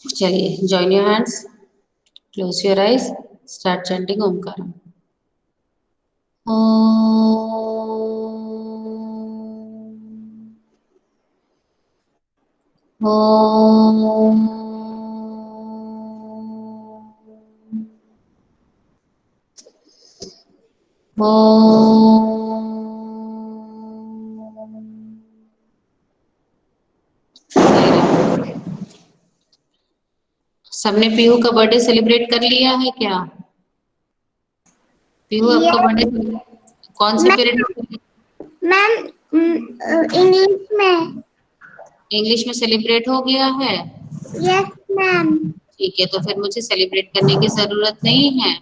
चलिए, join your hands, close your eyes, start chanting Omkaram. Om. सबने पीहू का birthday celebrate कर लिया है क्या? पीहू आपका बर्थडे कौन से पीरियड? मैम इंग्लिश में। इंग्लिश में सेलिब्रेट हो गया है? Yes ma'am. ठीक है, तो फिर मुझे सेलिब्रेट करने की जरूरत नहीं है।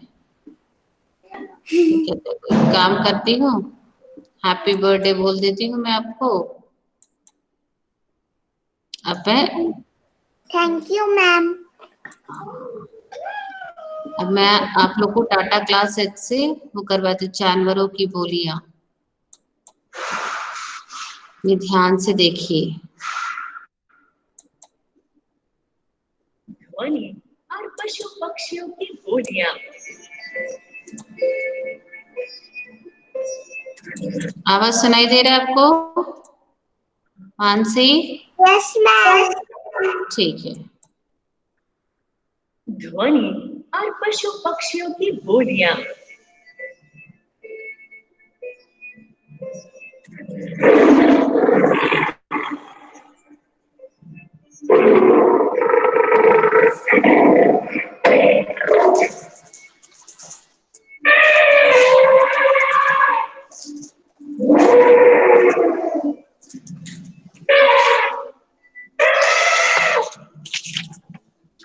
ठीक है, तो एक काम करती हूँ, हैप्पी बर्थडे बोल देती हूँ मैं आपको। अब थैंक यू मैम। मैं आप लोग को टाटा क्लास एच से वो करवाती हूँ, जानवरों की बोलियां। ये ध्यान से देखिए। ध्वनि और पशु पक्षियों की बोलियां। आवाज सुनाई दे रहा है आपको मानसी? Yes ma'am. ठीक है। ध्वनि और पशु पक्षियों की बोलियां।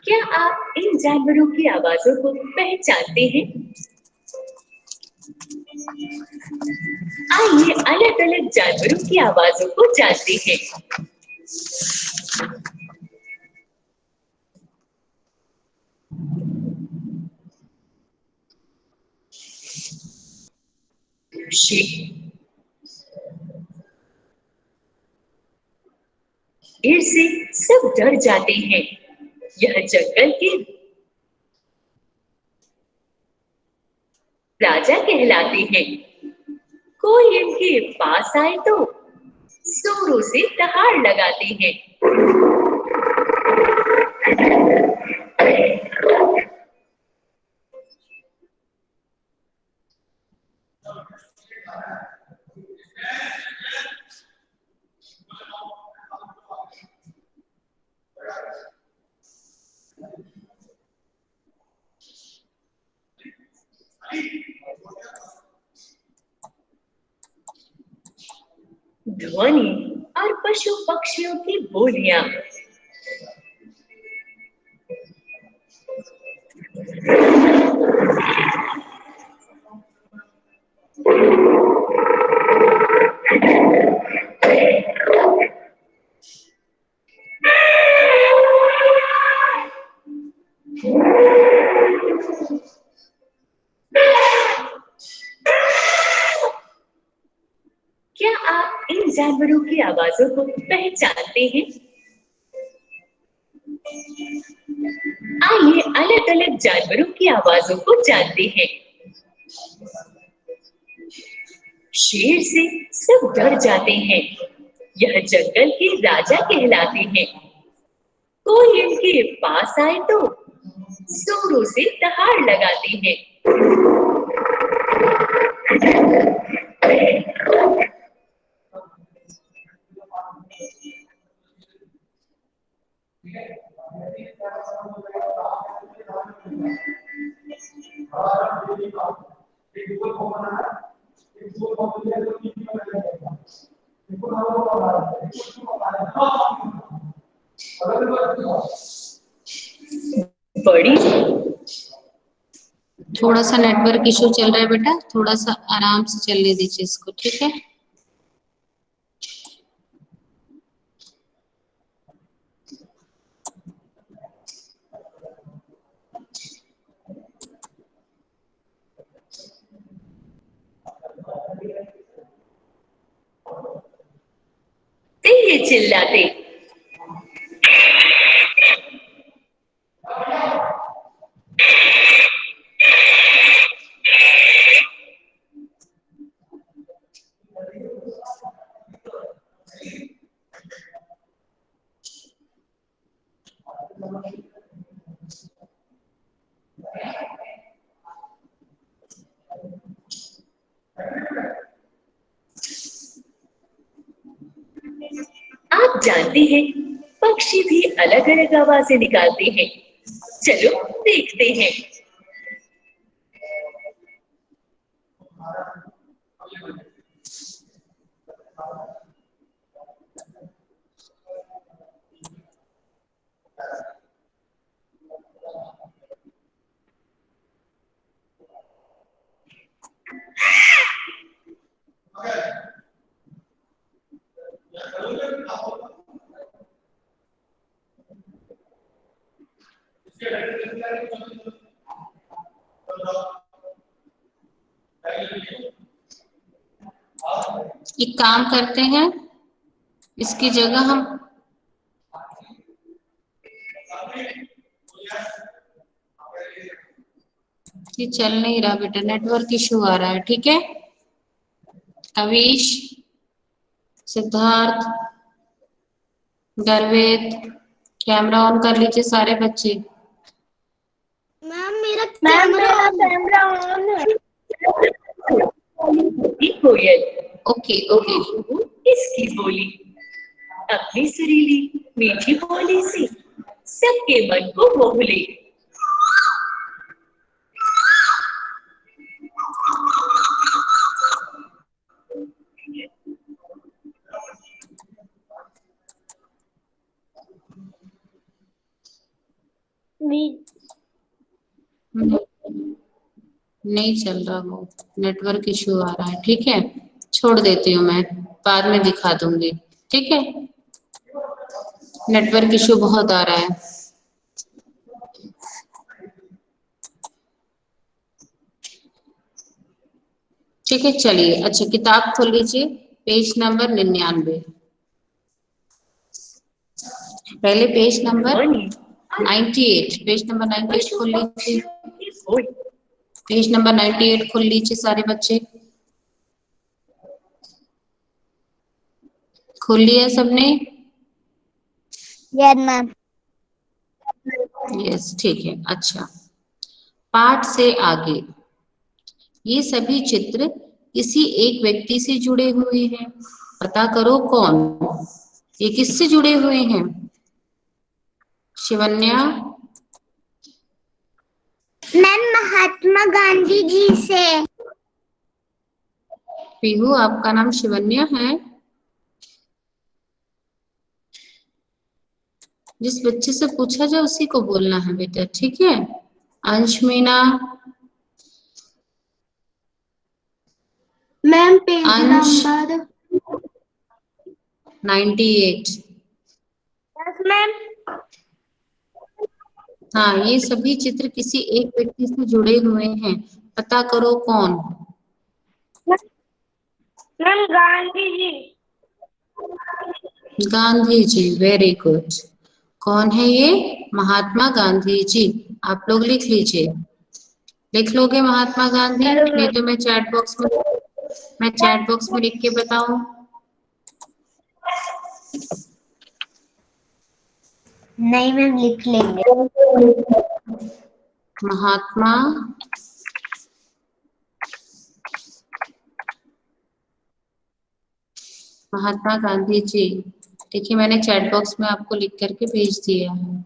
क्या आप इन जानवरों की आवाजों को पहचानते हैं? आइए अलग अलग जानवरों की आवाजों को जानते हैं। शेर से सब डर जाते हैं। यह जंगल के राजा कहलाते हैं। कोई इनके पास आए तो जोरों से दहाड़ लगाते हैं। ध्वनि और पशु पक्षियों की बोलियां। क्या आप इन जानवरों की आवाजों को पहचानते हैं? आइए अलग अलग जानवरों की आवाजों को जानते हैं। शेर से सब डर जाते हैं। यह जंगल के राजा कहलाते हैं। कोई इनके पास आए तो जोरों से दहाड़ लगाते हैं। बड़ी थोड़ा सा नेटवर्क इशू चल रहा है बेटा, थोड़ा सा आराम से चलने दीजिए इसको, ठीक है? ये चिल्लाते आप जानते हैं पक्षी भी अलग अलग आवाजें निकालते हैं। चलो देखते हैं। एक काम करते हैं, इसकी जगह हम ये चल नहीं रहा बेटा, नेटवर्क इशू आ रहा है। ठीक है अविश, सिद्धार्थ, गर्वेद, कैमरा ऑन कर लीजिए सारे बच्चे। मैम मेरा कैमरा ऑन है। कोयल ओके ओके। इसकी बोली अपनी सुरीली मीठी बोली से सबके मन को मोह ले। नहीं चल रहा, वो नेटवर्क इशू आ रहा है। ठीक है छोड़ देती हूँ, मैं बाद में दिखा दूंगी। ठीक है नेटवर्क इशू बहुत आ रहा है। ठीक है चलिए, अच्छा किताब खोल लीजिए, पेज नंबर 99। पहले पेज नंबर 98, पेज नंबर 98 खोल लीजिए। पेज नंबर 98 खोल लीजिए सारे बच्चे। खोल लिया सबने? Yes ma'am. यस ठीक है। अच्छा पाठ से आगे, ये सभी चित्र किसी एक व्यक्ति से जुड़े हुए हैं, पता करो कौन। ये किससे जुड़े हुए हैं? शिवन्या? मैम महात्मा गांधी जी से। पीहू आपका नाम शिवन्या है? जिस बच्चे से पूछा जाए उसी को बोलना है बेटा, ठीक है। अंश मीना? मैम पेज अंश नंबर 98। Yes ma'am. हाँ ये सभी चित्र किसी एक व्यक्ति से जुड़े हुए हैं, पता करो कौन। Ma'am Gandhi ji. Gandhi ji, very good. कौन है ये? महात्मा गांधी जी। आप लोग लिख लीजिए, लिख लोगे महात्मा गांधी? नहीं तो मैं चैट बॉक्स में लिख के बताऊं? नहीं मैम लिख लेंगे। महात्मा गांधी जी। देखिए मैंने चैट बॉक्स में आपको लिख करके भेज दिया है।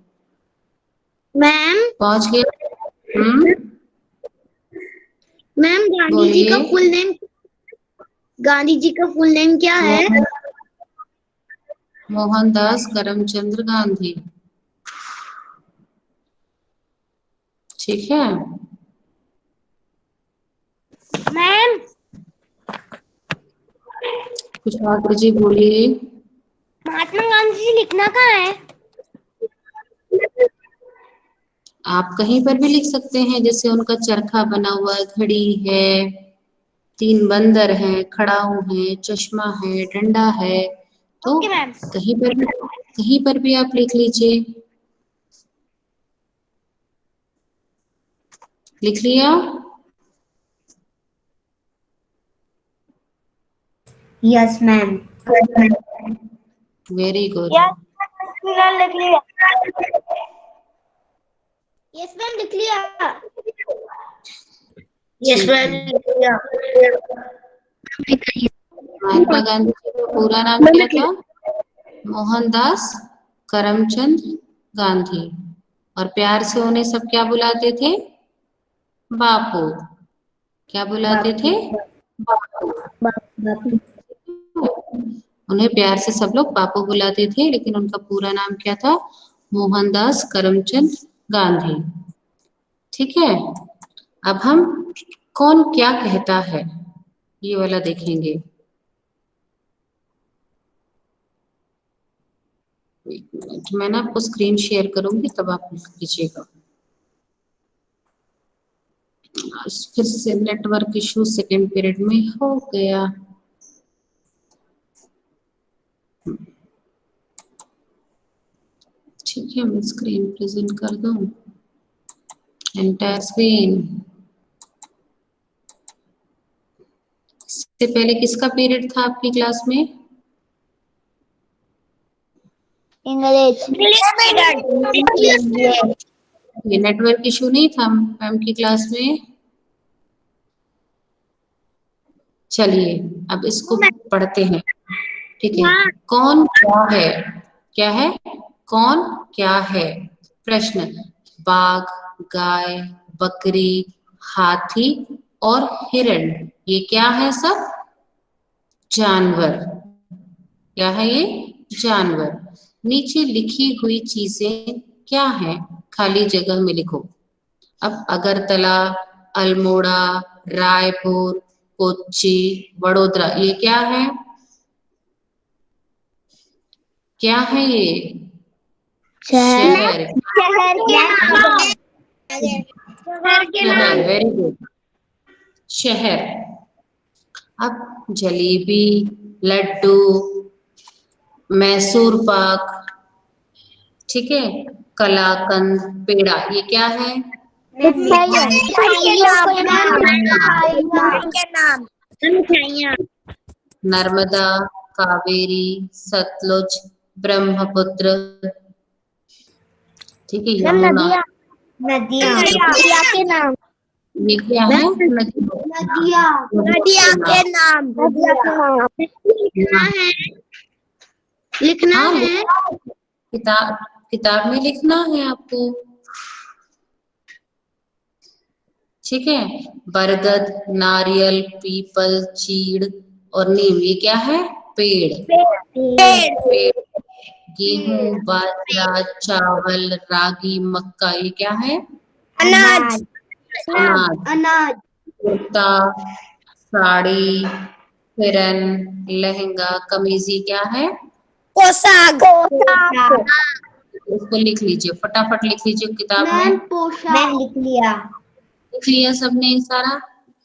मैम पहुंच गया? मैम गांधी जी का फुल नेम, गांधी जी का फुल नेम क्या है? मोहनदास करमचंद गांधी। ठीक है मैम कुछ और जी बोलिए। महात्मा गांधी जी लिखना कहाँ है? आप कहीं पर भी लिख सकते हैं, जैसे उनका चरखा बना हुआ घड़ी है, 3 बंदर हैं, खड़ाऊ है, चश्मा है, डंडा है, तो ओके मैम। कहीं पर भी आप लिख लीजिए। लिख लिया? Yes ma'am. Very good. लिख लिया। यस मैम लिख लिया। यस मैम लिख लिया। महात्मा गांधी जी का पूरा नाम क्या था? मोहनदास करमचंद गांधी। और प्यार से उन्हें सब क्या बुलाते थे? बापू। क्या बुलाते थे? बापू। उन्हें प्यार से सब लोग बापू बुलाते थे, लेकिन उनका पूरा नाम क्या था? मोहनदास करमचंद गांधी। ठीक है, अब हम कौन क्या कहता है ये वाला देखेंगे। एक मिनट, मैं ना आपको स्क्रीन शेयर करूंगी तब आप लिख लीजिएगा। फिर से नेटवर्क इशू सेकेंड पीरियड में हो गया। ठीक है, मैं स्क्रीन प्रेजेंट कर दूं, एंटायर स्क्रीन। इससे पहले किसका पीरियड था आपकी क्लास में? इंग्लिश। ये नेटवर्क इशू नहीं था मैम की क्लास में? चलिए अब इसको पढ़ते हैं। ठीक है, कौन क्या है? क्या है? कौन क्या है? प्रश्न, बाघ, गाय, बकरी, हाथी और हिरण, ये क्या है? सब जानवर। क्या है ये? जानवर। नीचे लिखी हुई चीजें क्या है? खाली जगह में लिखो। अब अगरतला, अल्मोड़ा, रायपुर, कोच्चि, वडोदरा, ये क्या है? क्या है ये? शहर। शहर के नाम। शहर के नाम। वेरी गुड, शहर। अब जलेबी, लड्डू, मैसूर पाक, ठीक है, कलाकंद, पेड़ा, ये क्या है? नर्मदा, कावेरी, सतलुज, ब्रह्मपुत्र, ठीक है, यमुना। नदियाँ के नाम। ये क्या है? नदियाँ के नाम। लिखना है। लिखना हाँ, है। किताब में लिखना है आपको। ठीक है, बरगद, नारियल, पीपल, चीड़ और नीम, ये क्या है? पेड़। पेड़। गेहूं, बाजरा, चावल, रागी, मक्का, ये क्या है? अनाज। अनाज। अनाज। कुर्ता, साड़ी, हिरन, लहंगा, कमीज, ये क्या है? पोशाक। इसको लिख लीजिए, फटाफट लिख लीजिए किताब में। पोशाक। लिख लिया। लिख लिया सबने ये सारा?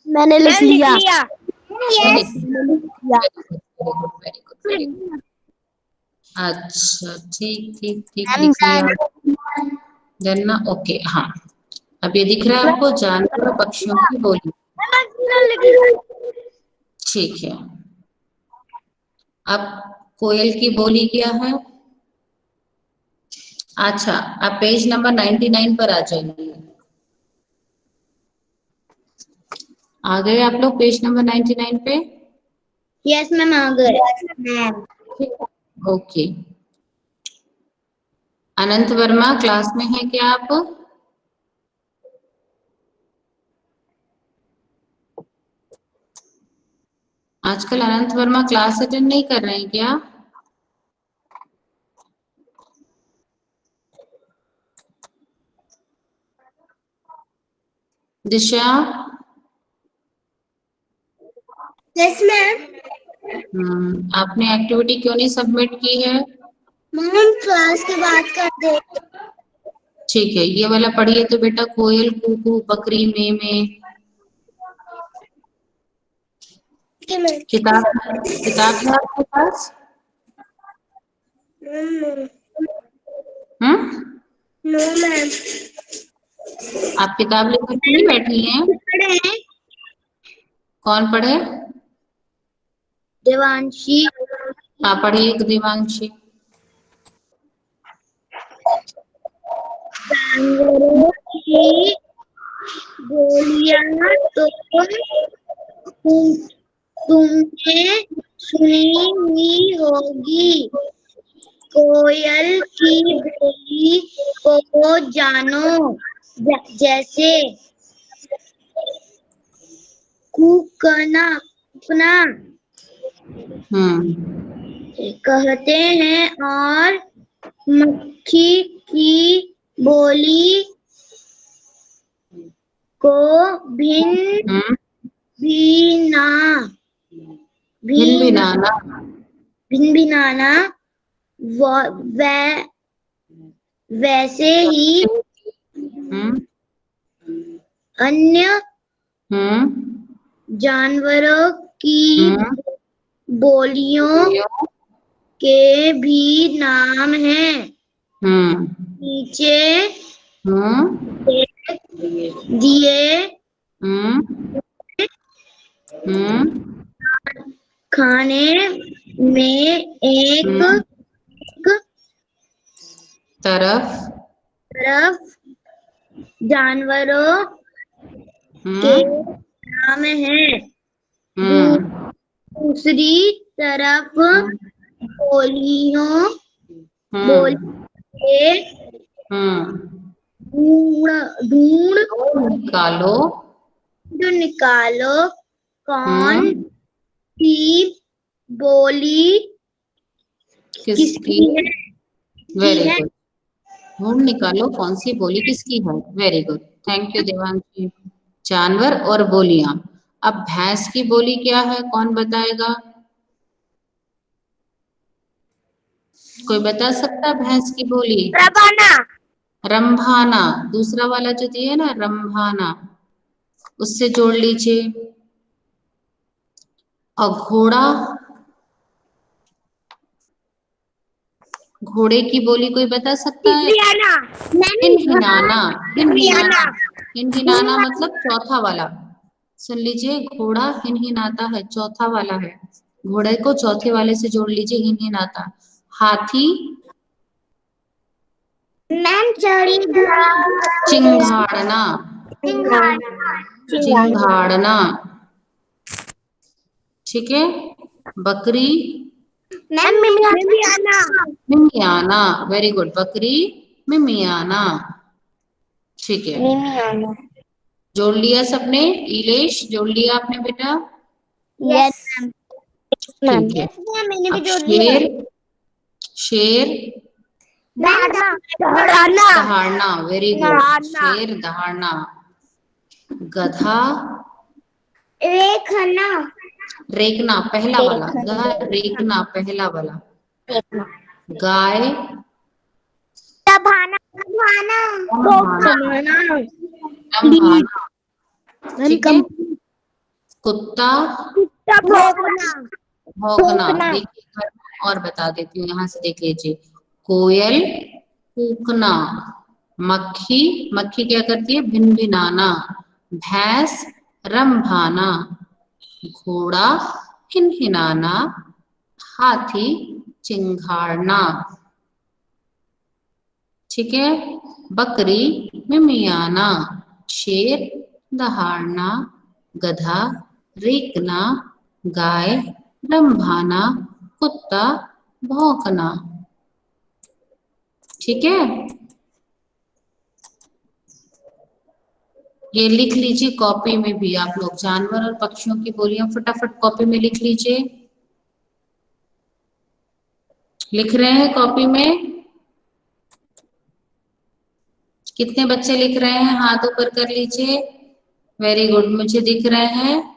मैंने लिख लिया। Very good, very good, very good. अच्छा, ठीक ठीक ठीक, लिख लिया। जानना, ओके, हाँ। अब ये दिख रहा है आपको, जानवर और पक्षियों की बोली। ठीक है, अब कोयल की बोली क्या है? अच्छा, आप पेज नंबर 99 पर आ जाइए। आ गए आप लोग पेज नंबर 99 पे? यस मैम, आ गए। ओके, अनंत वर्मा क्लास में है क्या आप? आजकल अनंत वर्मा क्लास अटेंड नहीं कर रहे हैं क्या? दिशा? Yes ma'am. आपने एक्टिविटी क्यों नहीं सबमिट की है? मैम क्लास के बाद कर दे। ठीक है, ये वाला पढ़िए तो बेटा, कोयल कूकू, बकरी में किताब किताब है आपके पास? No ma'am. आप किताब लेकर के नहीं बैठी हैं? कौन पढ़े? देवांशी। आप पढ़िए दिवांशी। जानवरों की बोलियां तो तुमने सुनी ही होगी। कोयल की बोली को जानो, जैसे कूकना कूकना कहते हैं, और मक्खी की बोली को भिन्न भिना भिनभिनाना भिनभिनाना वैसे ही अन्य जानवरों की बोलियों के भी नाम हैं। नीचे दिए खाने में एक तरफ जानवरों के नाम हैं, दूसरी तरफ बोलियों के ढूंढ निकालो कौन सी बोली किसकी है। Very good. ढूंढ निकालो कौन सी बोली किसकी है। Very good, thank you Devanshi. जानवर और बोलियां। अब भैंस की बोली क्या है, कौन बताएगा? कोई बता सकता है भैंस की बोली? रंभाना। दूसरा वाला जो दिया है ना, रंभाना, उससे जोड़ लीजिए। और घोड़ा, घोड़े की बोली कोई बता सकता है? हिनहिनाना। हिनहिनाना, हिनहिनाना मतलब चौथा वाला। सुन लीजिए, घोड़ा हिनहिनाता है, चौथा वाला है। घोड़े को चौथे वाले से जोड़ लीजिए, हिनहिनाता। हाथी चिंघाड़ना। चिंघाड़ना, ठीक है। बकरी मिमियाना। वेरी गुड, बकरी मिमियाना, ठीक है। जोड़ लिया सबने? इलेश जोड़ लिया आपने बेटा? यस ठीक है। अब शेर, शेर दहाड़ना। वेरी गुड, शेर दहाड़ना। गधा रेखना, पहला वाला। रेखना, पहला वाला। गाय दम्भाना। ठीक है। कुत्ता भौंकना। देखिए और बता देती हूँ, यहाँ से देख लीजिए। कोयल कूकना। मक्खी, मक्खी क्या करती है? भिनभिनाना। भैंस रंभाना। घोड़ा हिनहिनाना। हाथी चिंघाड़ना, ठीक है। बकरी मिमियाना। शेर दहाड़ना। गधा रेंकना। गाय रंभाना। कुत्ता भौंकना, ठीक है। ये लिख लीजिए कॉपी में भी आप लोग, जानवर और पक्षियों की बोलियां फटाफट कॉपी में लिख लीजिए। लिख रहे हैं कॉपी में? कितने बच्चे लिख रहे हैं? हाथ ऊपर कर लीजिए। वेरी गुड, मुझे दिख रहे हैं।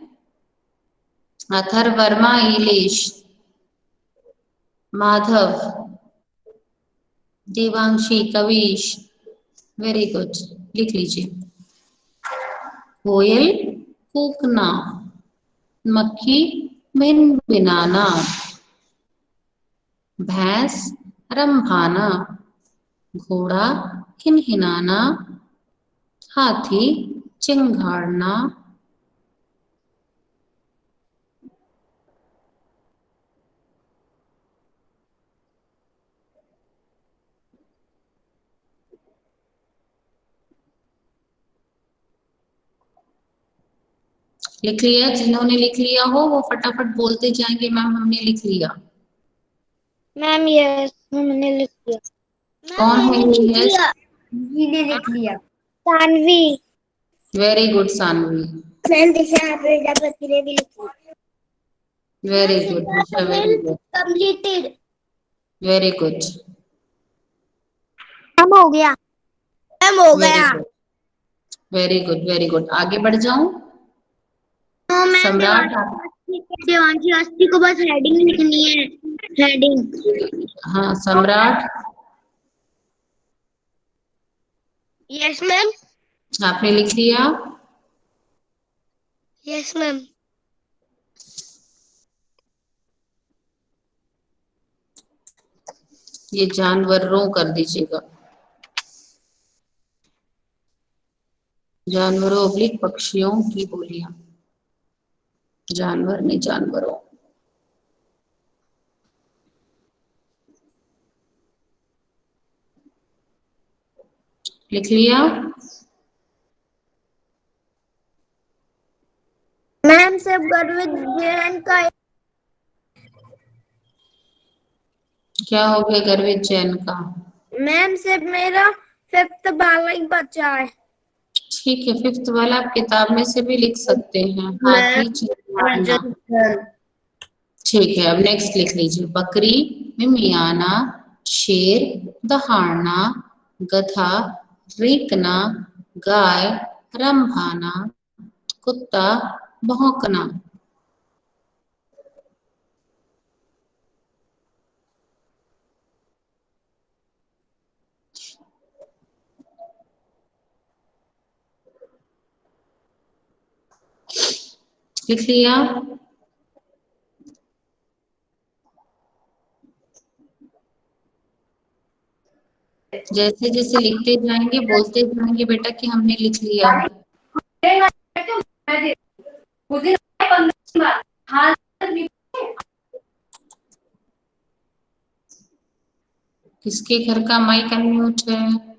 अथर वर्मा, इलेश, माधव, देवांशी, कविश, वेरी गुड, लिख लीजिए। कोयल कूकना। मक्खी भिनभिनाना। भैंस रंभाना। घोड़ा हिनहिनाना। हाथी चिंघाड़ना। लिख लिया? जिन्होंने लिख लिया हो वो फटाफट बोलते जाएंगे, मैम हमने लिख लिया। मैम यस मैंने लिख दिया। कौन है ये? यस, ने लिख लिया। Saanvi. Very good Saanvi, ma'am Disha Prajapati ने भी लिख लिया। Very good Disha, very good, completed. Very good, ma'am हो गया। मैम हो वेरी गया। Good, very good, very good. आगे बढ़ जाऊं? तो मैम सम्राट देवांशी अस्थि को बस हेडिंग लिखनी है। हेडिंग। हाँ, सम्राट यस मैम। आपने लिख लिया? Yes ma'am. ये जानवरों कर दीजिएगा, जानवरों ऑब्लिक पक्षियों की बोलियां, जानवर नहीं जानवरों। लिख लिया? मैम सिर्फ गर्वित जैन का क्या हो गया गर्वित जैन का? मैम सिर्फ मेरा 5th वाला ही बचा है। ठीक है, 5th वाला आप किताब में से भी लिख सकते हैं। हाथी चिड़ियाना, ठीक है। अब नेक्स्ट लिख लीजिए, बकरी, मिमियाना, शेर, दहाड़ना, गधा, रेंकना, गाय, रंभाना, कुत्ता, भौंकना। लिख लिया? जैसे जैसे लिखते जाएंगे बोलते जाएंगे बेटा कि हमने लिख लिया। किसके घर का माइक अनम्यूट है?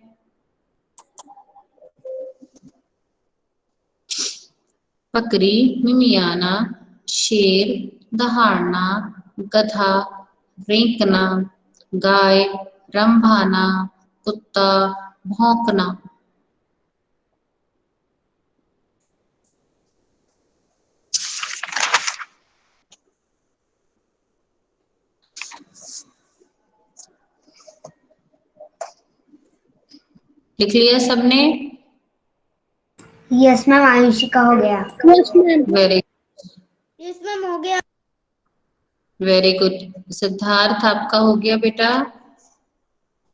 बकरी, मिमियाना, शेर, दहाड़ना, गधा, रेंकना, गाय, रंभाना, कुत्ता, भौंकना। लिख लिया सबने? Yes ma'am. आयुषी का हो गया। Yes ma'am. Very yes ma'am हो गया। Very good. सिद्धार्थ आपका हो गया बेटा?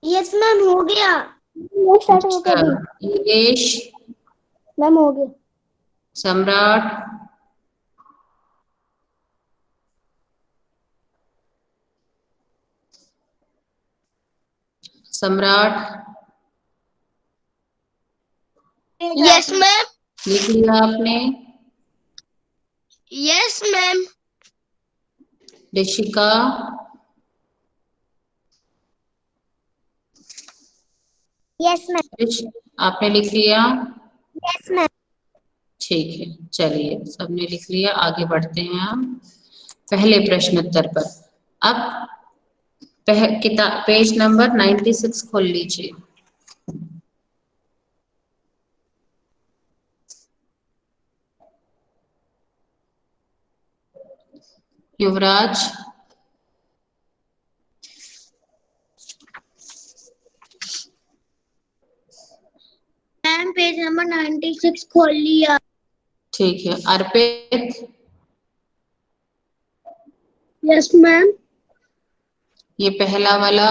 यस मैम हो गया। यस स्टार्ट हो अच्छा, गया। योगेश, मैम हो गया। सम्राट, सम्राट यस मैम। लिख लिया आपने? Yes ma'am. Rishika, yes ma'am. आपने लिख लिया? Yes ma'am. ठीक है, चलिए सबने लिख लिया। आगे बढ़ते हैं हम पहले प्रश्न उत्तर पर। अब किताब पेज नंबर 96 खोल लीजिए। युवराज, मैम पेज नंबर 96 खोल लिया। ठीक है। अर्पित, यस मैम। ये पहला वाला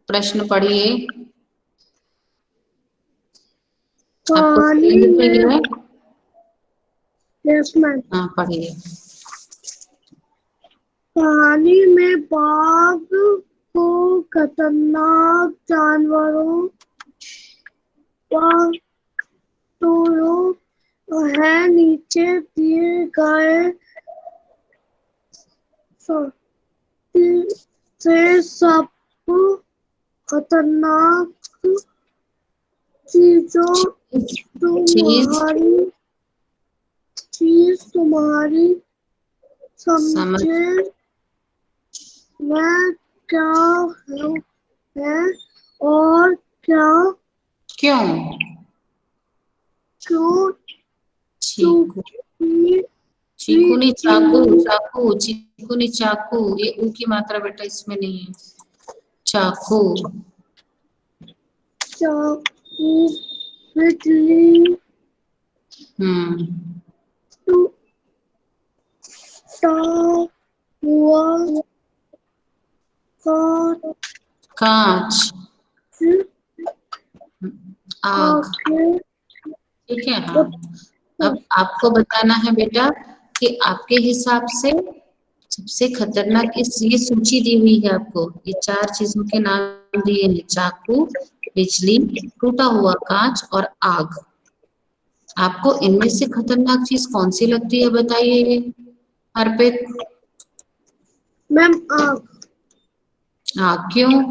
प्रश्न पढ़िए। आपको समझ में गया? Yes ma'am. हाँ, पढ़िए। कहानी में बाघ को खतरनाक जानवरों का तो है नीचे दिए गए से सब खतरनाक चीजों तुम्हारी समझ समझे में क्या है और क्या क्यों? क्यों चीकू, चीकू नहीं चाकू, चाकू, चीकू नहीं चाकू, ये ऊ की मात्रा बेटा इसमें नहीं है। चाकू, चाकू बिजली टूटा हुआ कांच, आग। आगे ठीक है, हाँ। अब आपको बताना है बेटा कि आपके हिसाब से सबसे खतरनाक ये सूची दी हुई है आपको, ये 4 चीजों के नाम दिए हैं, चाकू, बिजली, टूटा हुआ कांच और आग। आपको इनमें से खतरनाक चीज कौन सी लगती है बताइए अर्पित? मैम आग। आग, क्यों?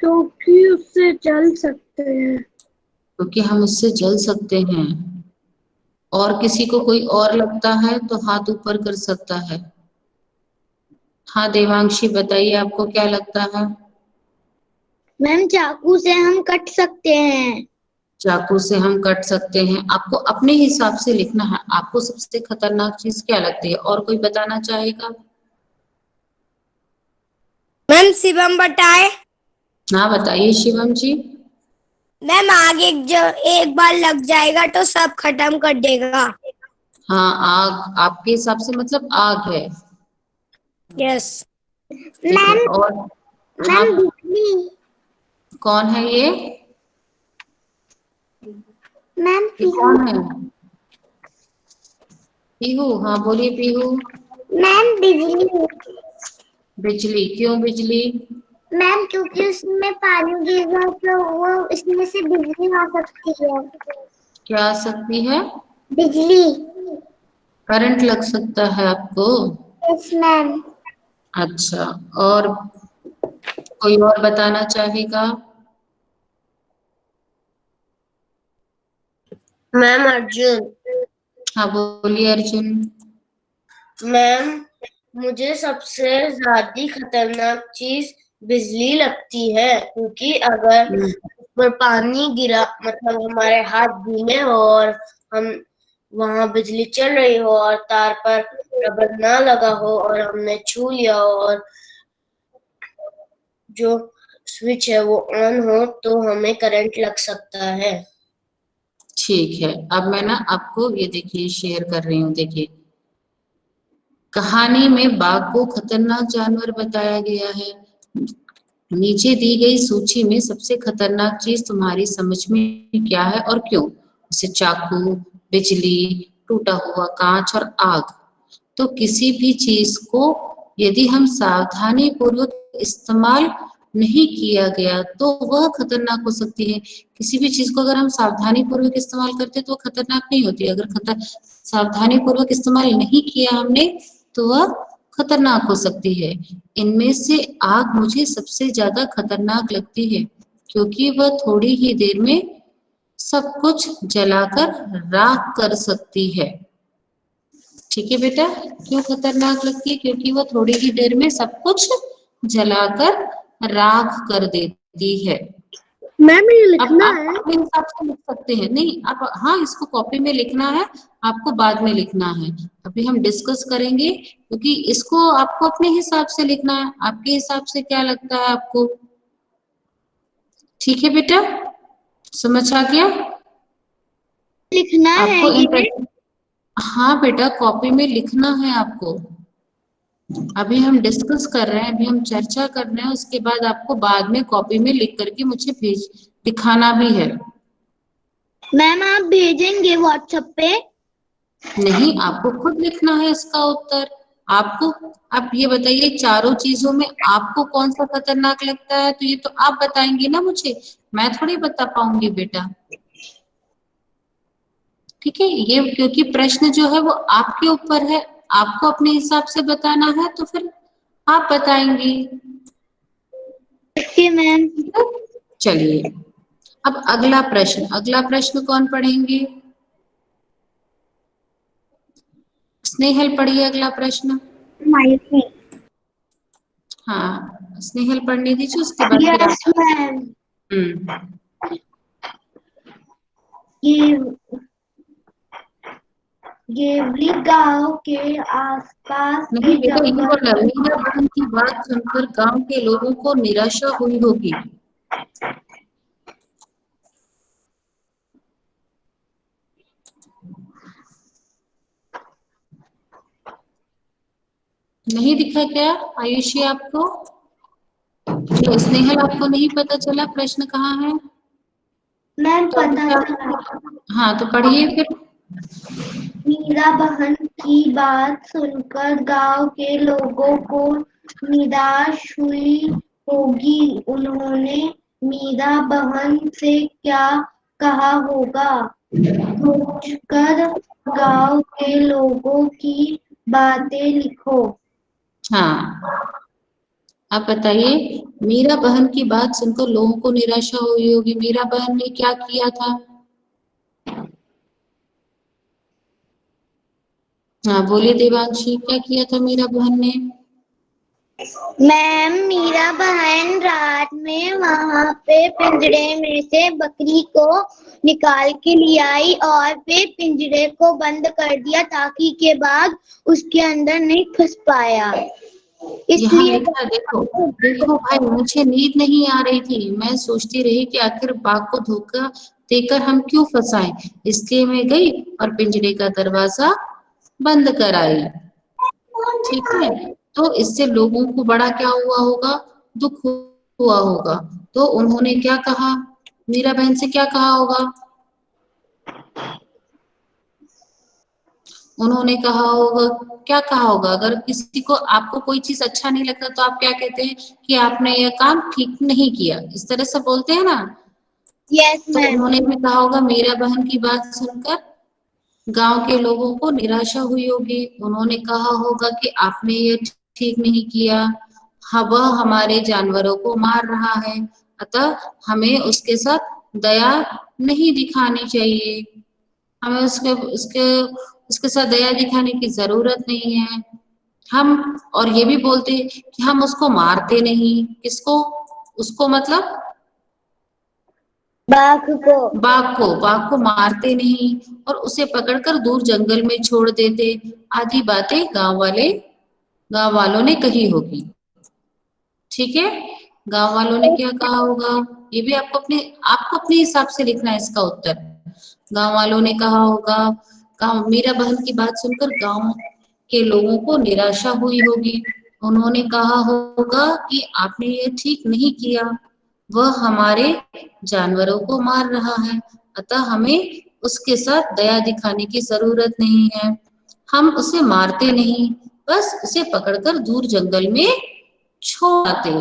क्योंकि उससे जल सकते हैं। क्योंकि हम उससे जल सकते हैं। और किसी को कोई और लगता है तो हाथ ऊपर कर सकता है। हाँ देवांशी बताइए, आपको क्या लगता है? मैम चाकू से हम कट सकते हैं। चाकू से हम कट सकते हैं। आपको अपने हिसाब से लिखना है, आपको सबसे खतरनाक चीज क्या लगती है? और कोई बताना चाहेगा? मैम शिवम बताए। हाँ बताइए शिवम जी। मैम आग एक बार लग जाएगा तो सब खत्म कर देगा। हाँ आग, आपके हिसाब से मतलब आग है। यस। ठीक है, मैम और? हाँ, मैम बिजली। कौन है ये? मैम ये पीहू। कौन है? पीहू, हाँ बोलिए पीहू। मैम बिजली। बिजली, क्यों बिजली? मैम क्योंकि उसमें पानी गिरेगा तो वो इसमें से बिजली आ सकती है। क्या आ सकती है? बिजली। करंट लग सकता है आपको? Yes ma'am. अच्छा, और कोई और बताना चाहेगा? मैम अर्जुन। हाँ बोलिए अर्जुन। मैम मुझे सबसे ज्यादा खतरनाक चीज बिजली लगती है, क्योंकि अगर उस पर पानी गिरा मतलब हमारे हाथ भीगे हो और हम वहां बिजली चल रही हो और तार पर रबर ना लगा हो और हमने छू लिया हो और जो स्विच है वो ऑन हो तो हमें करंट लग सकता है। ठीक है, अब मैं ना आपको ये देखिए शेयर कर रही हूँ, देखिए। कहानी में बाघ को खतरनाक जानवर बताया गया है। नीचे दी गई सूची में सबसे खतरनाक चीज तुम्हारी समझ में क्या है और क्यों? जैसे चाकू, बिजली, टूटा हुआ कांच और आग। तो किसी भी चीज को यदि हम सावधानी पूर्वक इस्तेमाल नहीं किया गया तो वह खतरनाक हो सकती है। किसी भी चीज को अगर हम सावधानी पूर्वक इस्तेमाल करते तो वह खतरनाक नहीं होती। अगर सावधानी पूर्वक इस्तेमाल नहीं किया हमने तो वह खतरनाक हो सकती है। इनमें से आग मुझे सबसे ज्यादा खतरनाक लगती है, क्योंकि वह थोड़ी ही देर में सब कुछ जलाकर राख कर सकती है। ठीक है बेटा, क्यों खतरनाक लगती है? क्योंकि वो थोड़ी ही देर में सब कुछ जलाकर राख कर देती है। मैम ये अब लिखना आप है। अपने हिसाब से लिख सकते हैं। नहीं, आप हाँ इसको कॉपी में लिखना है, आपको बाद में लिखना है। अभी हम डिस्कस करेंगे, क्योंकि इसको आपको अपने हिसाब से लिखना है। आपके हिसाब से क्या लगता है आपको? ठीक है बेटा, समझ आ गया लिखना है आपको? ये। हाँ बेटा, कॉपी में लिखना है आपको। अभी हम डिस्कस कर रहे हैं, अभी हम चर्चा कर रहे हैं, उसके बाद आपको बाद में कॉपी में लिख करके मुझे दिखाना भी है। मैम आप भेजेंगे व्हाट्सएप पे? नहीं, आपको खुद लिखना है इसका उत्तर। आपको, आप ये बताइए चारों चीजों में आपको कौन सा खतरनाक लगता है? तो ये तो आप बताएंगे ना मुझे, मैं थोड़ी बता पाऊंगी बेटा। ठीक है, ये क्योंकि प्रश्न जो है वो आपके ऊपर है, आपको अपने हिसाब से बताना है, तो फिर आप बताएंगी। Okay ma'am. चलिए, अब अगला प्रश्न, अगला प्रश्न कौन पढ़ेंगे? स्नेहल पढ़िए अगला प्रश्न। माइथी। हाँ, स्नेहल पढ़ने दीजिए, उसके बाद फिर यस मैम। गेवली गांव के आसपास नहीं के बेटा, ये जंगल बोला मीरा बहन की बात सुनकर गांव के लोगों को निराशा हुई होगी। नहीं दिखा क्या आयुषी आपको? तो स्नेहल आपको नहीं पता चला प्रश्न कहाँ है? मैम तो पता क्या? चला। हाँ तो पढ़िए फिर। मीरा बहन की बात सुनकर गांव के लोगों को निराश हुई होगी। उन्होंने मीरा बहन से क्या कहा होगा? सोचकर गांव के लोगों की बातें लिखो। हाँ, आप बताइए, मीरा बहन की बात सुनकर लोगों को निराशा हुई होगी, मीरा बहन ने क्या किया था? हाँ बोलिए देवांशी, क्या किया था मीरा बहन ने? मैम मीरा बहन रात में वहाँ पे पिंजरे में से बकरी को निकाल के ले आई और फिर पिंजरे को बंद कर दिया ताकि के बाघ उसके अंदर नहीं फंस पाया। यहाँ इसलिए लिखा देखो, देखो भाई, मुझे नींद नहीं आ रही थी, मैं सोचती रही कि आखिर बाघ को धोखा देकर हम क्यों फंसाएं, इसलिए मैं गई और पिंजरे का दरवाजा बंद कर आई। ठीक है, तो इससे लोगों को बड़ा क्या हुआ होगा, दुख हुआ होगा। तो उन्होंने क्या कहा, मीरा बहन से क्या कहा होगा? उन्होंने कहा होगा, क्या कहा होगा? अगर किसी को, आपको कोई चीज अच्छा नहीं लगता तो आप क्या कहते हैं कि आपने यह काम ठीक नहीं किया, इस तरह से बोलते हैं ना। यस तो मैम। उन्होंने भी कहा होगा मीरा बहन की बात सुनकर गांव के लोगों को निराशा हुई होगी। उन्होंने कहा होगा कि आपने ये ठीक नहीं किया, वह हमारे जानवरों को मार रहा है, अतः हमें उसके साथ दया नहीं दिखानी चाहिए, हमें उसके उसके उसके साथ दया दिखाने की जरूरत नहीं है। हम और ये भी बोलते हैं कि हम उसको मारते नहीं, किसको? उसको मतलब बाघ को मारते नहीं और उसे पकड़कर दूर जंगल में छोड़ देते, आदि बातें गांव वालों ने कही होगी। ठीक है, गांव वालों ने क्या कहा होगा, ये भी आपको अपने हिसाब से लिखना है इसका उत्तर। गांव वालों ने कहा होगा, गांव मीरा बहन की बात सुनकर गांव के लोगों को निराशा हुई होगी। उन्होंने कहा होगा कि आपने ये ठीक नहीं किया, वह हमारे जानवरों को मार रहा है, अतः हमें उसके साथ दया दिखाने की जरूरत नहीं है, हम उसे मारते नहीं, बस उसे पकड़कर दूर जंगल में छोड़ आते,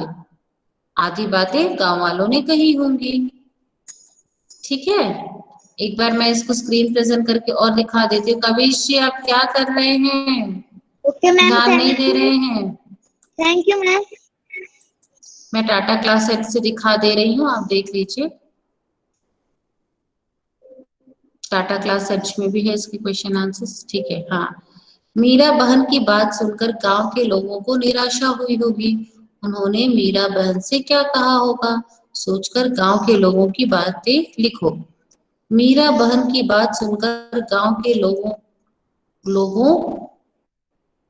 आदि बातें गांव वालों ने कही होंगी। ठीक है, एक बार मैं इसको स्क्रीन प्रेजेंट करके और दिखा देती हूँ। कविश जी आप क्या कर रहे हैं? ओके मैम, ध्यान नहीं दे रहे हैं। Thank you ma'am. मैं टाटा क्लास सेट से दिखा दे रही हूँ, आप देख लीजिए। टाटा क्लास सर्च में भी है इसके क्वेश्चन आंसर्स। ठीक है, हाँ, मीरा बहन की बात सुनकर गांव के लोगों को निराशा हुई होगी। उन्होंने मीरा बहन से क्या कहा होगा, सोचकर गांव के लोगों की बातें लिखो। मीरा बहन की बात सुनकर गांव के लोगों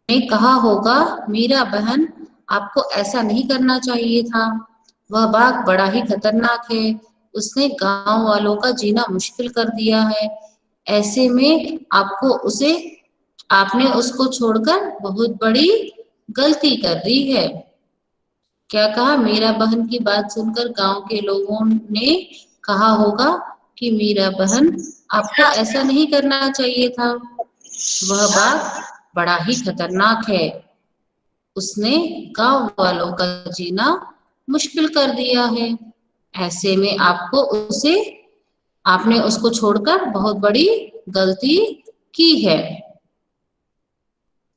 ने कहा होगा, मीरा बहन आपको ऐसा नहीं करना चाहिए था, वह बाघ बड़ा ही खतरनाक है, उसने गांव वालों का जीना मुश्किल कर दिया है, ऐसे में आपने उसको छोड़कर बहुत बड़ी गलती कर दी है। क्या कहा, मीरा बहन की बात सुनकर गांव के लोगों ने कहा होगा कि मीरा बहन आपको ऐसा नहीं करना चाहिए था, वह बाघ बड़ा ही खतरनाक है, उसने गांव वालों का जीना मुश्किल कर दिया है, ऐसे में आपने उसको छोड़कर बहुत बड़ी गलती की है।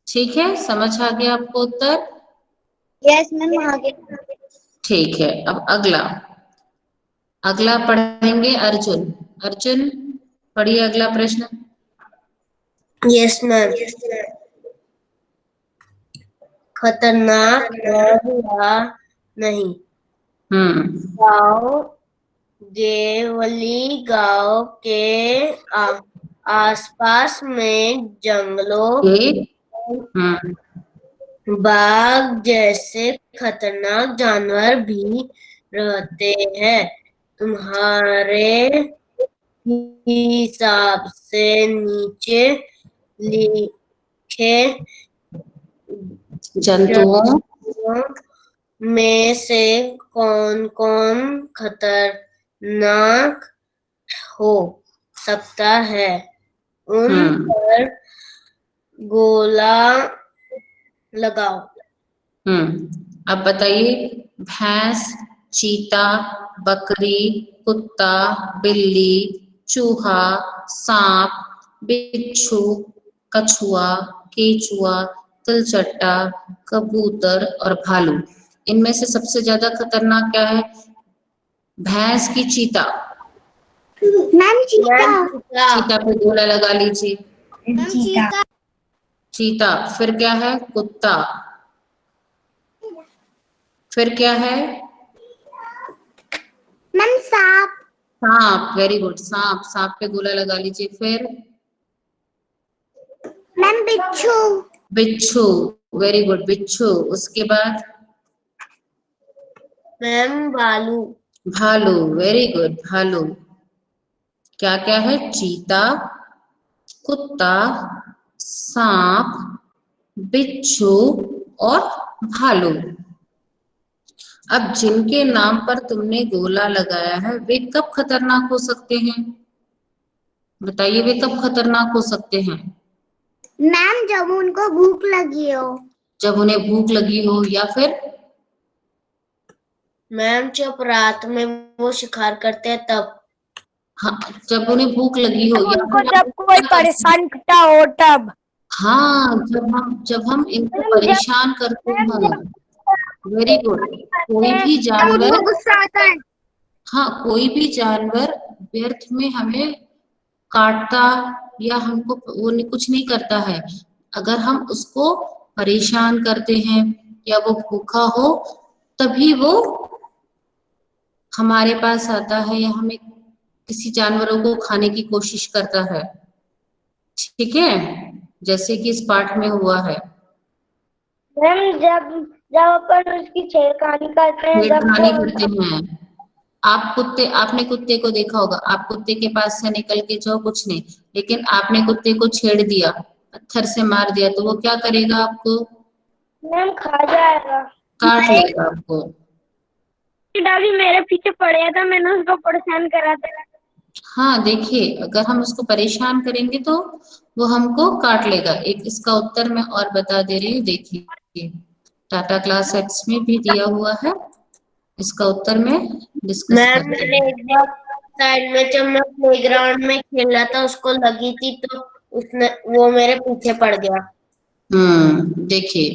ठीक है, समझ आ गया आपको उत्तर? यस मैम, आगे। ठीक है, अब अगला पढ़ेंगे अर्जुन। अर्जुन पढ़िए अगला प्रश्न। Yes ma'am. खतरनाक है या नहीं। हम्म देवली गांव के आसपास में जंगलों, ये बाघ जैसे खतरनाक जानवर भी रहते हैं। तुम्हारे हिसाब से नीचे लिखे जंतुओं में से कौन कौन खतरनाक हो सकता है, उन पर गोला लगाओ। अब बताइए, भैंस, चीता, बकरी, कुत्ता, बिल्ली, चूहा, सांप, बिच्छू, कछुआ, केचुआ, तिलचट्टा, कबूतर और भालू। इनमें से सबसे ज्यादा खतरनाक क्या है? भैंस की चीता। मैम चीता। चीता पे गोला लगा लीजिए। मैम चीता। चीता। फिर क्या है? कुत्ता। फिर क्या है? मैम सांप। सांप। वेरी गुड, सांप। सांप पे गोला लगा लीजिए। फिर मैम बिच्छू। बिच्छू। वेरी गुड, बिच्छू। उसके बाद मैम भालू। भालू। वेरी गुड, भालू। क्या क्या है? चीता, कुत्ता, सांप, बिच्छू और भालू। अब जिनके नाम पर तुमने गोला लगाया है वे कब खतरनाक हो सकते हैं? बताइए, वे कब खतरनाक हो सकते हैं? मैम जब उनको भूख लगी हो। जब उन्हें भूख लगी हो, या फिर मैम जब रात में वो शिकार करते हैं तब। हाँ, जब उन्हें भूख लगी हो, या उनको फिर जब कोई परेशान करता हो तब। हाँ, जब हम इनको परेशान करते हैं। Very good. कोई भी जानवर, उनको गुस्सा आता है। हाँ, कोई भी जानवर व्यर्थ में हमें काटता या हमको वो कुछ नहीं करता है। अगर हम उसको परेशान करते हैं या वो भूखा हो, तभी वो हमारे पास आता है या हमें किसी जानवरों को खाने की कोशिश करता है। ठीक है, जैसे कि इस पाठ में हुआ है। मैम जब जब अपन उसकी छेड़खानी करते हैं, जब छेड़खानी करते हैं। आपने कुत्ते को देखा होगा। आप कुत्ते के पास से निकल के जाओ, कुछ नहीं, लेकिन आपने कुत्ते को छेड़ दिया, पत्थर से मार दिया, तो वो क्या करेगा? आपको मैम खा जाएगा, काट लेगा आपको। भी मेरे पीछे पड़ था, मैंने उसको परेशान करा था। हाँ, देखिए, अगर हम उसको परेशान करेंगे तो वो हमको काट लेगा। एक इसका उत्तर मैं और बता दे रही हूँ, देखिए, टाटा क्लास एक्स में भी दिया हुआ है। इसका उत्तर मैं डिस्कस मैम करती मैंने हूँ। एक बार साइड में जब मैं प्लेग्राउंड में खेल रहा था, उसको लगी थी तो उसने वो मेरे पीछे पड़ गया। देखिए,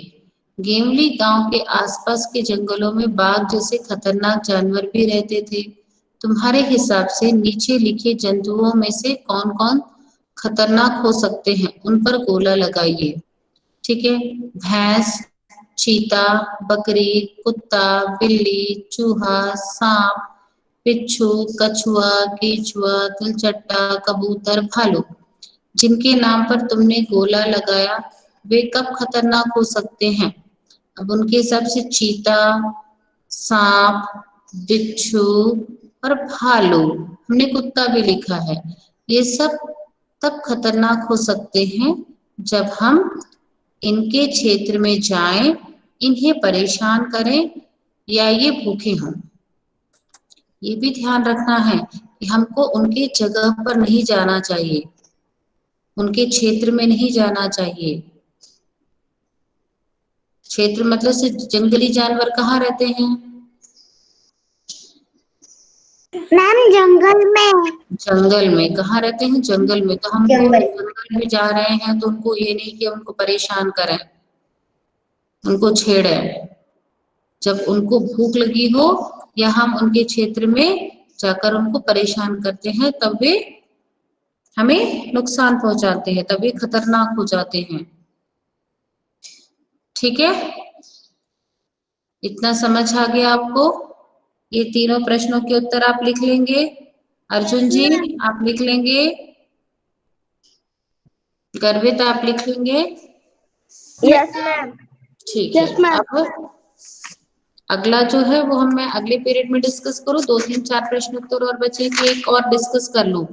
गेमली गांव के आसपास के जंगलों में बाघ जैसे खतरनाक जानवर भी रहते थे। तुम्हारे हिसाब से नीचे लिखे जंतुओं में से कौन कौन खतरनाक हो सकते हैं, उन पर गोला लगाइए। ठीक है? भैंस, चीता, बकरी, कुत्ता, बिल्ली, चूहा, सांप, बिच्छू, कछुआ, केचुआ, तिलचट्टा, कबूतर, भालू। जिनके नाम पर तुमने गोला लगाया वे कब खतरनाक हो सकते हैं? अब उनके हिसाब से चीता, सांप, बिच्छू और भालू। हमने कुत्ता भी लिखा है। ये सब तब खतरनाक हो सकते हैं जब हम इनके क्षेत्र में जाएं, इन्हें परेशान करें या ये भूखे हों। ये भी ध्यान रखना है कि हमको उनके जगह पर नहीं जाना चाहिए, उनके क्षेत्र में नहीं जाना चाहिए। क्षेत्र मतलब से जंगली जानवर कहाँ रहते हैं? मैम जंगल में। जंगल में। कहाँ रहते हैं? जंगल में। तो हम जंगल में जा रहे हैं तो उनको ये नहीं कि उनको परेशान करें, उनको छेड़ें। जब उनको भूख लगी हो या हम उनके क्षेत्र में जाकर उनको परेशान करते हैं, तब वे हमें नुकसान पहुंचाते हैं, तब वे खतरनाक हो जाते हैं। ठीक है? इतना समझ आ गया आपको? ये तीनों प्रश्नों के उत्तर आप लिख लेंगे? अर्जुन जी आप लिख लेंगे? गर्वित आप लिख लेंगे? Yes ma'am. ठीक है। अब अगला जो है वो मैं अगले पीरियड में डिस्कस करूँ। 2 3 4 प्रश्न उत्तर और बचे कि एक और डिस्कस कर लूं।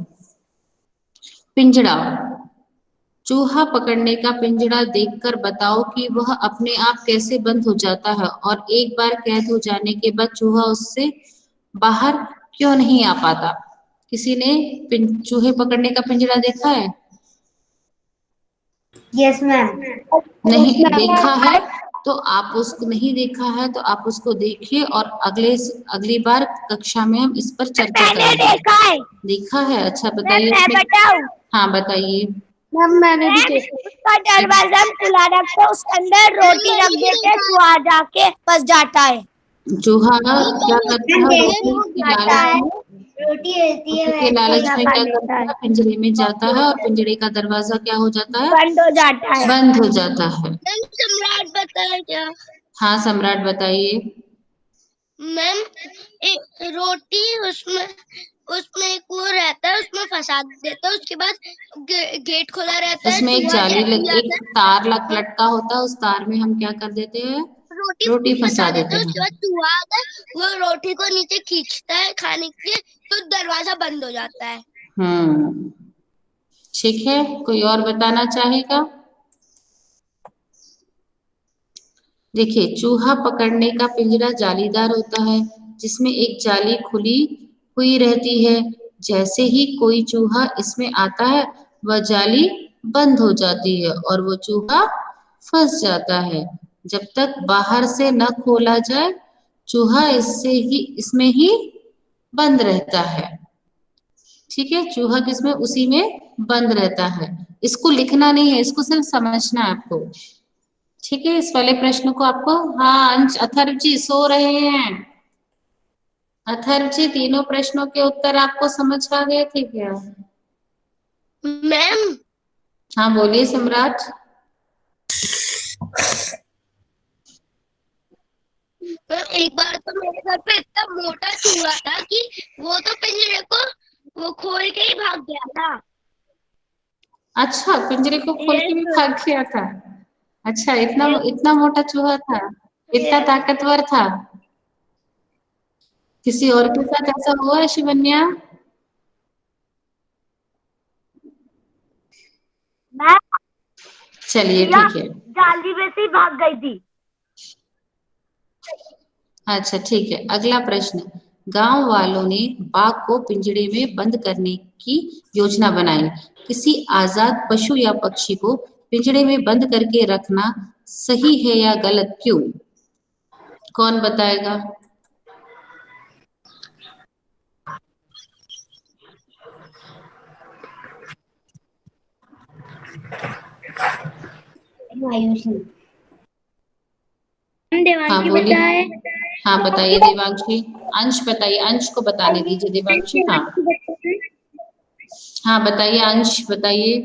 पिंजड़ा। चूहा पकड़ने का पिंजड़ा देखकर बताओ कि वह अपने आप कैसे बंद हो जाता है और एक बार कैद हो जाने के बाद चूहा उससे बाहर क्यों नहीं आ पाता? किसी ने चूहे पकड़ने का पिंजरा देखा है? Yes ma'am. नहीं देखा है तो आप उसको नहीं देखा है तो आप उसको देखिए और अगली बार कक्षा में हम इस पर चर्चा मैंने करेंगे। देखा है। देखा है? अच्छा मैम बताइए मैं उसमें। बताऊं? हाँ बताइए। मैम मैंने भी मैम उसका दरवाजा हम खुला रखते हैं, उसके अंदर रोटी रख देते हैं, चूहा जाके फंस जाता है। चूहा क्या करता है? रोटी के जाता है, लालच में रोटी रहती रोटी के लालच में खा क्या लेता करता है, है? पिंजरे में जाता है और पिंजरे का दरवाजा क्या हो जाता है? बंद हो जाता है। बंद हो जाता है। सम्राट बताया क्या? हाँ सम्राट बताइए। मैम एक रोटी उसमें उसमें एक वो रहता है, उसमें फंसा देता है, उसके बाद गेट खुला रहता है, उसमें एक चूहा जाली जैसे ही एक आता है तार लटका होता है, उस तार में हम क्या कर देते हैं? रोटी फंसा फंसा देते देता है, हैं। उसके बाद चूहा आता है, वो रोटी को नीचे खींचता है खाने के लिए, तो दरवाजा बंद हो जाता है। ठीक है। कोई और बताना चाहेगा? देखिए चूहा पकड़ने का पिंजरा जालीदार होता है जिसमें एक जाली खुली हुई रहती है। जैसे ही कोई चूहा इसमें आता है वह जाली बंद हो जाती है और वो चूहा फंस जाता है। जब तक बाहर से न खोला जाए चूहा इसमें ही बंद रहता है। ठीक है। चूहा किसमें? उसी में बंद रहता है। इसको लिखना नहीं है, इसको सिर्फ समझना है आपको। ठीक है। इस वाले प्रश्न को आपको, हाँ अथर्व जी सो रहे हैं। अथर्व जी तीनों प्रश्नों के उत्तर आपको समझ आ गए थे क्या? मैम हाँ बोलिए सम्राट। एक बार तो मेरे घर पे इतना मोटा चूहा था कि वो तो पिंजरे को वो खोल के ही भाग गया था। अच्छा पिंजरे को खोल के भी भाग गया था? अच्छा इतना इतना मोटा चूहा था? इतना ताकतवर था? किसी और के साथ ऐसा हुआ है शिवन्या? मैं चलिए ठीक है। जाली में से ही भाग गई थी। अच्छा ठीक है। अगला प्रश्न। गांव वालों ने बाघ को पिंजरे में बंद करने की योजना बनाई। किसी आजाद पशु या पक्षी को पिंजरे में बंद करके रखना सही है या गलत? क्यों? कौन बताएगा? हाँ बोलिए। हाँ बताइए देवांशी। अंश बताइए, अंश को बताने दीजिए देवांशी। हाँ हाँ बताइए अंश बताइए।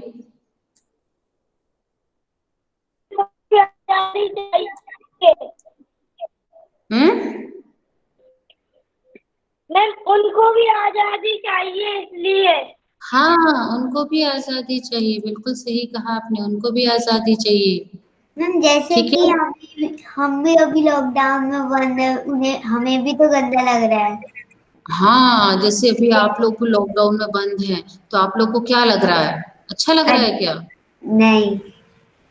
मैम उनको भी आजादी चाहिए इसलिए। हाँ उनको भी आजादी चाहिए। बिल्कुल सही कहा आपने, उनको भी आजादी चाहिए। मैम जैसे ठीक कि है। हम भी अभी लॉकडाउन में बंद है, उन्हें हमें भी तो गंदा लग रहा है। हाँ जैसे अभी आप लोग को लॉकडाउन में बंद है तो आप लोग को क्या लग रहा है? अच्छा लग रहा है क्या? नहीं,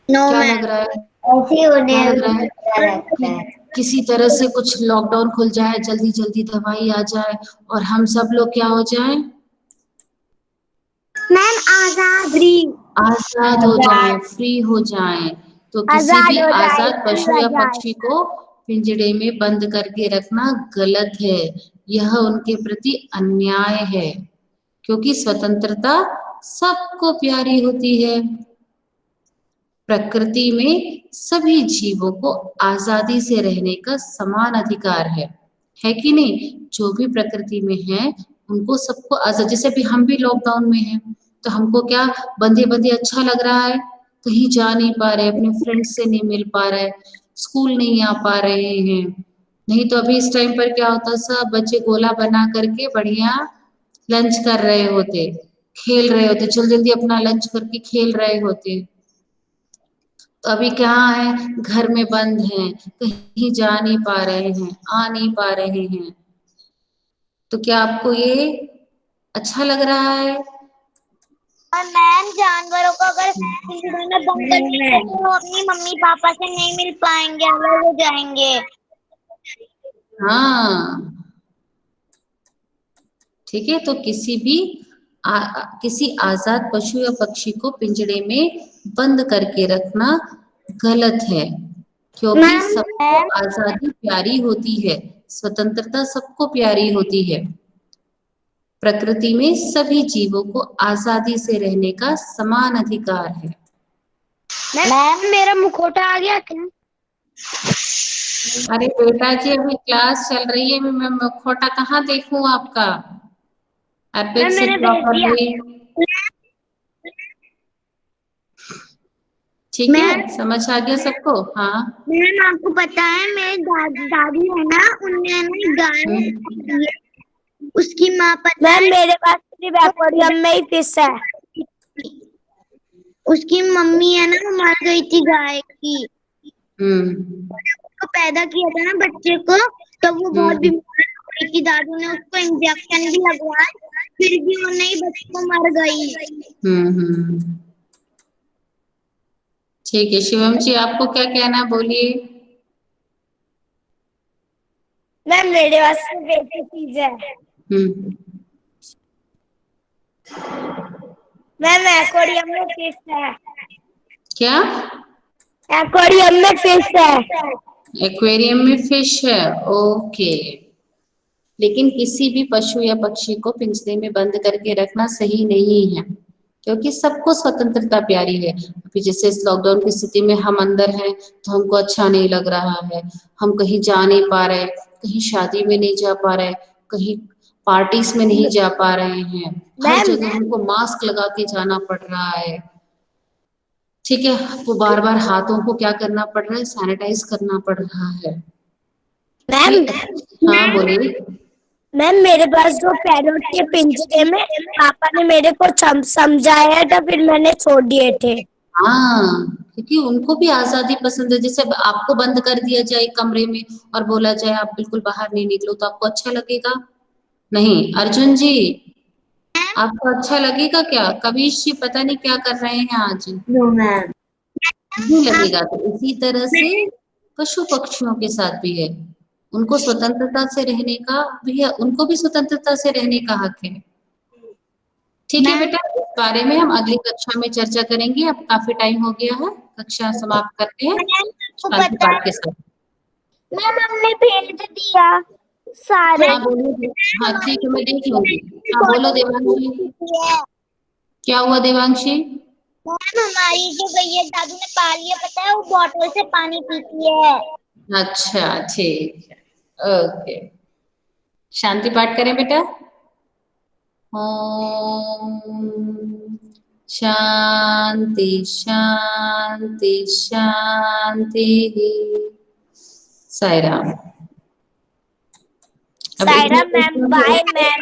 क्या लग रहा है? ऐसे ही क्या उन्हें लग रहा है? गंदा लगता है। किसी तरह से कुछ लॉकडाउन खुल जाए, जल्दी जल्दी दवाई आ जाए और हम सब लोग क्या हो जाए? मैम आजाद आजाद हो जाए, फ्री हो जाए। तो किसी आजाद भी हो जाए, आजाद फ्री पशु हो या जाए। पक्षी को पिंजड़े में बंद करके रखना गलत है। यह उनके प्रति अन्याय है क्योंकि स्वतंत्रता सबको प्यारी होती है। प्रकृति में सभी जीवों को आजादी से रहने का समान अधिकार है कि नहीं? जो भी प्रकृति में है उनको सबको आजाद, जैसे अभी हम भी लॉकडाउन में हैं तो हमको क्या बंधे बंधे अच्छा लग रहा है? कहीं जा नहीं पा रहे, अपने फ्रेंड से नहीं मिल पा रहे, स्कूल नहीं आ पा रहे हैं, नहीं तो अभी इस टाइम पर क्या होता, सब बच्चे गोला बना करके बढ़िया लंच कर रहे होते, खेल रहे होते, जल्दी जल्दी अपना लंच करके खेल रहे होते। तो अभी क्या है, घर में बंद हैं, कहीं जा नहीं पा रहे हैं, आ नहीं पा रहे हैं। तो क्या आपको ये अच्छा लग रहा है? और मैम जानवरों को अगर पिंजरे में बंद कर देंगे तो वो अपनी मम्मी पापा से नहीं मिल पाएंगे, अलग हो जाएंगे। हाँ ठीक है, तो किसी आजाद पशु या पक्षी को पिंजड़े में बंद करके रखना गलत है, क्योंकि मैम, सबको आजादी प्यारी होती है, स्वतंत्रता सबको प्यारी होती है। प्रकृति में सभी जीवों को आजादी से रहने का समान अधिकार है। मैम मेरा मुखौटा आ गया क्या? अरे बेटा जी, अभी क्लास चल रही है, मैं मुखौटा कहाँ देखूं आपका? एपिक से मैंने भेज दिया। प्रॉपर्ली। ठीक है, समझ आ गया सबको? हाँ मैम आपको पता है मेरी दादी है ना, उनने हमें गाय दी है। उसकी माँ पता मैम है, मेरे पास सिर्फ एक्वेरियम में ही फिश है। उसकी मम्मी है ना, वो मर गई थी गाय की। उसको पैदा किया था ना बच्चे को, तो वो बहुत बीमार हो गई थी। दादू ने उसको इंजेक्शन भी लगवाया, फिर भी वो नहीं बच्चे को मर गई। ठीक है, शिवम जी आपको क्या कहना है, बोलिए। मैम मेरे पास सिर्फ एक ही चीज है। मैम एक्वेरियम में फिश है। क्या? एक्वेरियम में फिश है। एक्वेरियम में फिश है, ओके। लेकिन किसी भी पशु या पक्षी को पिंजरे में बंद करके रखना सही नहीं है, क्योंकि सबको स्वतंत्रता प्यारी है। अभी जैसे इस लॉकडाउन की स्थिति में हम अंदर हैं, तो हमको अच्छा नहीं लग रहा है, हम कहीं जा नहीं पा रहे, कहीं शादी में नहीं जा पा रहे, कहीं पार्टीज में नहीं जा पा रहे हैं, हर जगह हमको मास्क लगा के जाना पड़ रहा है। ठीक है, तो बार बार हाथों को क्या करना पड़ रहा है, सैनिटाइज करना पड़ रहा है। मैम हाँ बोलिए। मैम मेरे पास जो पैरोट के पिंजरे में पापा ने मेरे को समझाया था, फिर मैंने छोड़ दिए थे। हाँ, क्योंकि उनको भी आजादी पसंद है। जैसे अब आपको बंद कर दिया जाए कमरे में और बोला जाए आप बिल्कुल बाहर नहीं निकलो, तो आपको अच्छा लगेगा? नहीं। अर्जुन जी, आपको अच्छा लगेगा क्या? कविश जी पता नहीं क्या कर रहे हैं आज। No ma'am. नहीं लगेगा। तो इसी तरह से पशु पक्षियों के साथ भी है, उनको स्वतंत्रता से रहने का भी है, उनको भी स्वतंत्रता से रहने का हक है। ठीक है बेटा, इस बारे में हम अगली कक्षा में चर्चा करेंगे। अब काफी टाइम हो गया है, कक्षा समाप्त करते हैं शांति पाठ के साथ। मैम हमने भेज दिया सारे। हाँ बोलिए। हाँ ठीक है, मैं देख लूंगी। हाँ बोलो देवांशी, क्या हुआ देवांशी? मैम हमारी जो भैया दादू ने पाली है, पता है वो बॉटल से पानी पीती है। अच्छा ठीक है, ओके। शांति पाठ करें बेटा। ओम शांति शांति शांति। Sai Ram. Saira ma'am bye ma'am.